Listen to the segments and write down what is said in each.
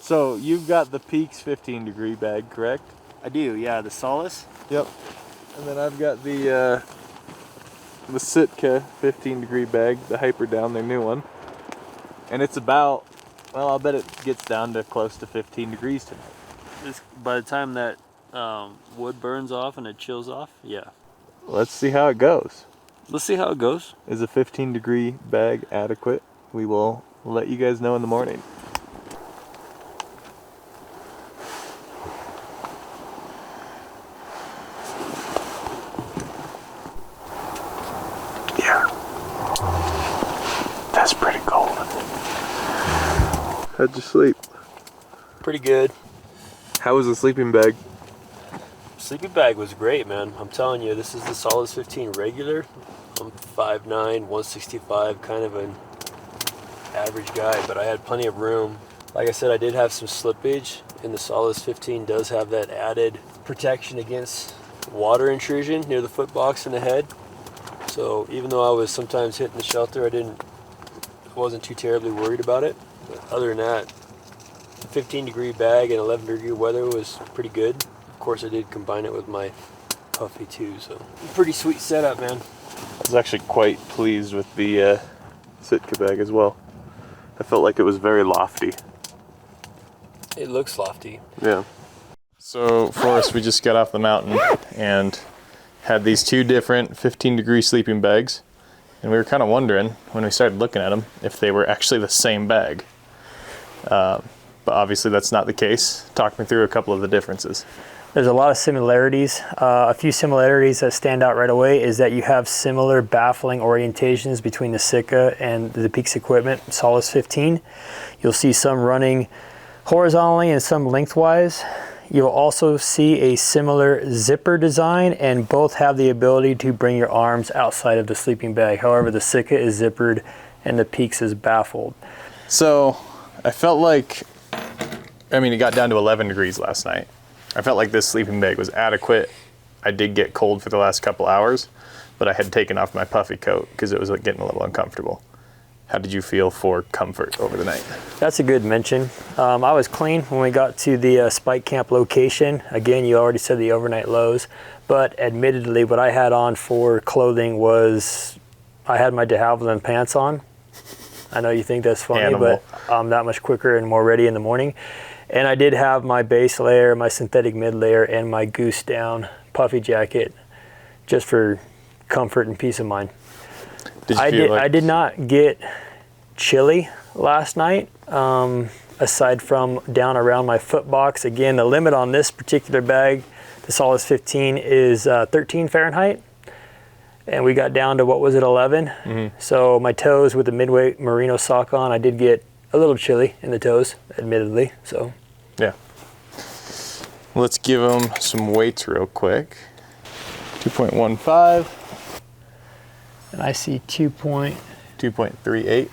So you've got the Peax 15-degree bag, correct? I do, yeah, the Solace. Yep. And then I've got the Sitka 15-degree bag, the Hyper Down, their new one. And it's about, well, I'll bet it gets down to close to 15 degrees tonight. By the time that wood burns off and it chills off, yeah. Let's see how it goes. Let's see how it goes. Is a 15-degree bag adequate? We will let you guys know in the morning. Yeah. That's pretty cold. How'd you sleep? Pretty good. How was the sleeping bag? Sleeping bag was great, man. I'm telling you, this is the Solace 15 regular. I'm 5'9", 165, kind of an average guy, but I had plenty of room. Like I said, I did have some slippage, and the Solace 15 does have that added protection against water intrusion near the foot box and the head. So even though I was sometimes hitting the shelter, I wasn't too terribly worried about it. But other than that, the 15-degree bag and 11-degree weather was pretty good. Of course, I did combine it with my puffy too, so pretty sweet setup, man. I was actually quite pleased with the Sitka bag as well. I felt like it was very lofty. It looks lofty. Yeah. So, Forrest, we just got off the mountain and had these two different 15-degree sleeping bags. And we were kind of wondering, when we started looking at them, if they were actually the same bag. But obviously that's not the case. Talk me through a couple of the differences. There's a lot of similarities. A few similarities that stand out right away is that you have similar baffling orientations between the Sitka and the Peax equipment, Solace 15. You'll see some running horizontally and some lengthwise. You'll also see a similar zipper design, and both have the ability to bring your arms outside of the sleeping bag. However, the Sitka is zippered and the Peax is baffled. So I felt like, it got down to 11 degrees last night. I felt like this sleeping bag was adequate. I did get cold for the last couple hours, but I had taken off my puffy coat because it was getting a little uncomfortable. How did you feel for comfort over the night? That's a good mention. I was clean when we got to the Spike Camp location. Again, you already said the overnight lows, but admittedly what I had on for clothing was, I had my de Havilland pants on. I know you think that's funny, Animal. but I'm that much quicker and more ready in the morning. And I did have my base layer, my synthetic mid layer, and my goose down puffy jacket just for comfort and peace of mind. I did not get chilly last night, aside from down around my foot box. Again, the limit on this particular bag, the Solace 15, is 13 Fahrenheit. And we got down to, what was it, 11? Mm-hmm. So my toes with the midweight merino sock on, I did get a little chilly in the toes, admittedly. So yeah. Let's give them some weights real quick. 2.15. And I see 2.38.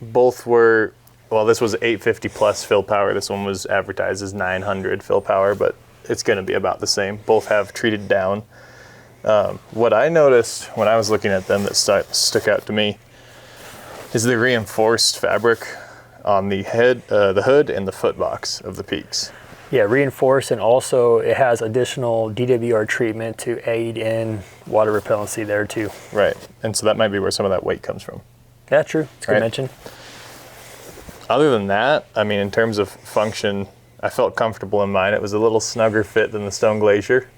Both were, well, this was 850 plus fill power. This one was advertised as 900 fill power, but it's going to be about the same. Both have treated down. What I noticed when I was looking at them that stuck out to me is the reinforced fabric on the head, the hood, and the foot box of the Peax. Yeah, reinforced, and also it has additional DWR treatment to aid in water repellency there too. Right, and so that might be where some of that weight comes from. Yeah, true. It's a good mention. Other than that, in terms of function, I felt comfortable in mine. It was a little snugger fit than the Stone Glacier.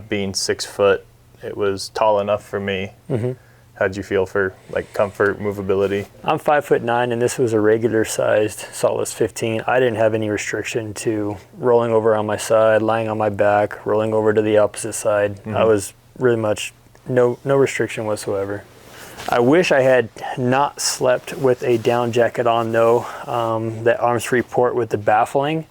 Being 6 foot, it was tall enough for me. Mm-hmm. How'd you feel for comfort, movability? I'm 5'9", and this was a regular sized Solace 15. I didn't have any restriction to rolling over on my side, lying on my back, rolling over to the opposite side. Mm-hmm. I was really much no restriction whatsoever. I wish I had not slept with a down jacket on though. That arms free port with the baffling.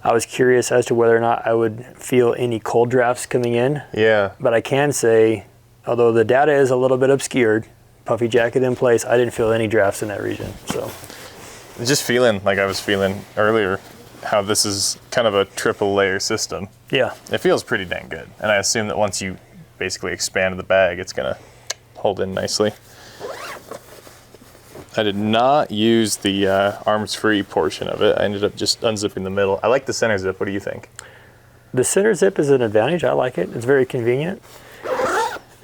I was curious as to whether or not I would feel any cold drafts coming in. Yeah. But I can say, although the data is a little bit obscured, puffy jacket in place, I didn't feel any drafts in that region. So, just feeling like I was feeling earlier, how this is kind of a triple layer system. Yeah. It feels pretty dang good. And I assume that once you basically expand the bag, it's gonna hold in nicely. I did not use the arms-free portion of it. I ended up just unzipping the middle. I like the center zip. What do you think? The center zip is an advantage. I like it. It's very convenient.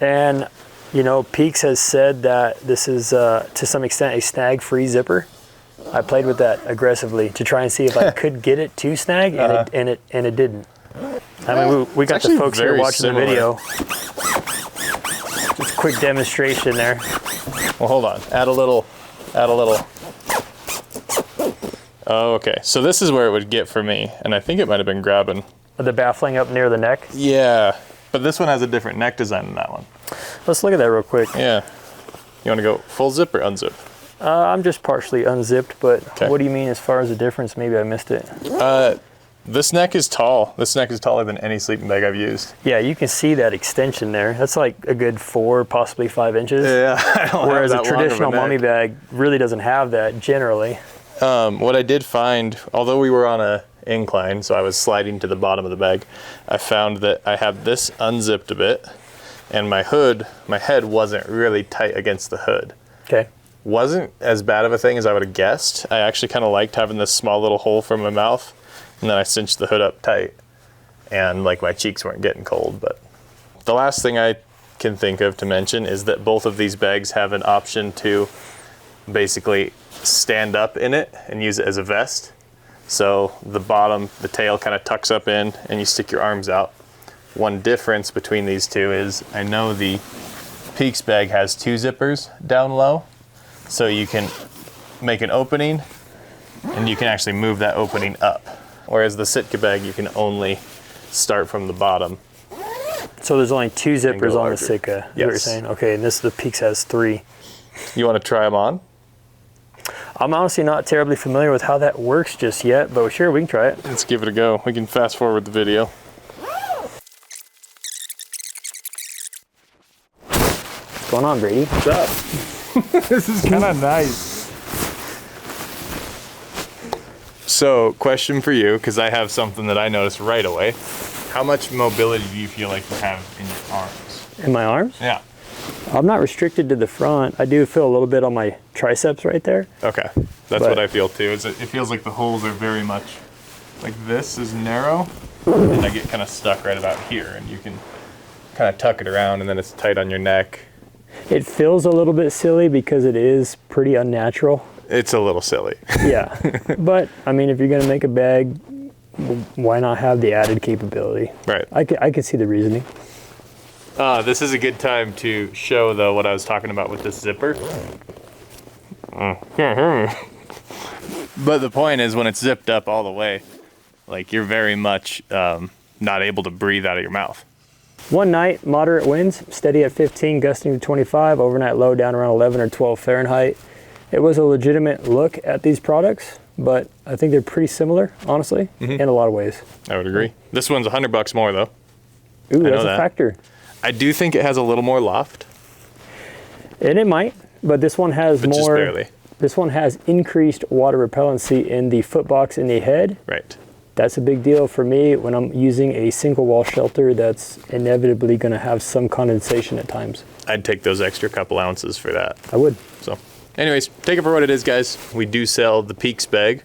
And, you know, Peax has said that this is, to some extent, a snag-free zipper. I played with that aggressively to try and see if I could get it to snag, and it didn't. I mean, we got the folks here watching the video. Just a quick demonstration there. Well, hold on. Add a little. Oh, okay. So this is where it would get for me, and I think it might have been grabbing. The baffling up near the neck? Yeah, but this one has a different neck design than that one. Let's look at that real quick. Yeah. You want to go full zip or unzip? I'm just partially unzipped, but okay. What do you mean as far as the difference? Maybe I missed it. This neck is tall. This neck is taller than any sleeping bag I've used. Yeah, you can see that extension there. That's like a good 4, possibly 5 inches. Yeah, I don't Whereas have a that long of traditional mummy bag really doesn't have that generally. What I did find, although we were on a incline, so I was sliding to the bottom of the bag, I found that I have this unzipped a bit, and my head wasn't really tight against the hood. Okay. Wasn't as bad of a thing as I would have guessed. I actually kind of liked having this small little hole for my mouth, and then I cinched the hood up tight, and like my cheeks weren't getting cold. But the last thing I can think of to mention is that both of these bags have an option to basically stand up in it and use it as a vest. So the bottom, the tail kind of tucks up in and you stick your arms out. One difference between these two is I know the Peax bag has 2 zippers down low, so you can make an opening and you can actually move that opening up. Whereas the Sitka bag, you can only start from the bottom. So there's only 2 zippers on the Sitka, is yes. what you're saying? Okay, and the Peax has 3. You want to try them on? I'm honestly not terribly familiar with how that works just yet, but sure, we can try it. Let's give it a go. We can fast forward the video. What's going on, Brady? What's up? This is kind of nice. So, question for you, because I have something that I noticed right away. How much mobility do you feel like you have in your arms? In my arms? Yeah. I'm not restricted to the front. I do feel a little bit on my triceps right there. Okay, that's what I feel too. It feels like the holes are very much, like this is narrow, and I get kind of stuck right about here, and you can kind of tuck it around, and then it's tight on your neck. It feels a little bit silly because it is pretty unnatural. It's a little silly. Yeah, but I mean, if you're gonna make a bag, why not have the added capability? Right. I can see the reasoning. This is a good time to show, though, what I was talking about with this zipper. Can't hear me. But the point is, when it's zipped up all the way, like, you're very much not able to breathe out of your mouth. One night, moderate winds, steady at 15, gusting to 25, overnight low down around 11 or 12 Fahrenheit. It was a legitimate look at these products, but I think they're pretty similar, honestly, in a lot of ways. I would agree. This one's $100 more, though. Ooh, that's a factor. I do think it has a little more loft. And it might, but this one has but more. Just barely. This one has increased water repellency in the footbox in the head. Right. That's a big deal for me when I'm using a single wall shelter that's inevitably going to have some condensation at times. I'd take those extra couple ounces for that. I would. So, anyways, take it for what it is, guys. We do sell the Peax bag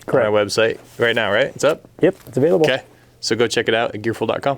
on our website right now, right? It's up? Yep, it's available. Okay. So go check it out at gearful.com.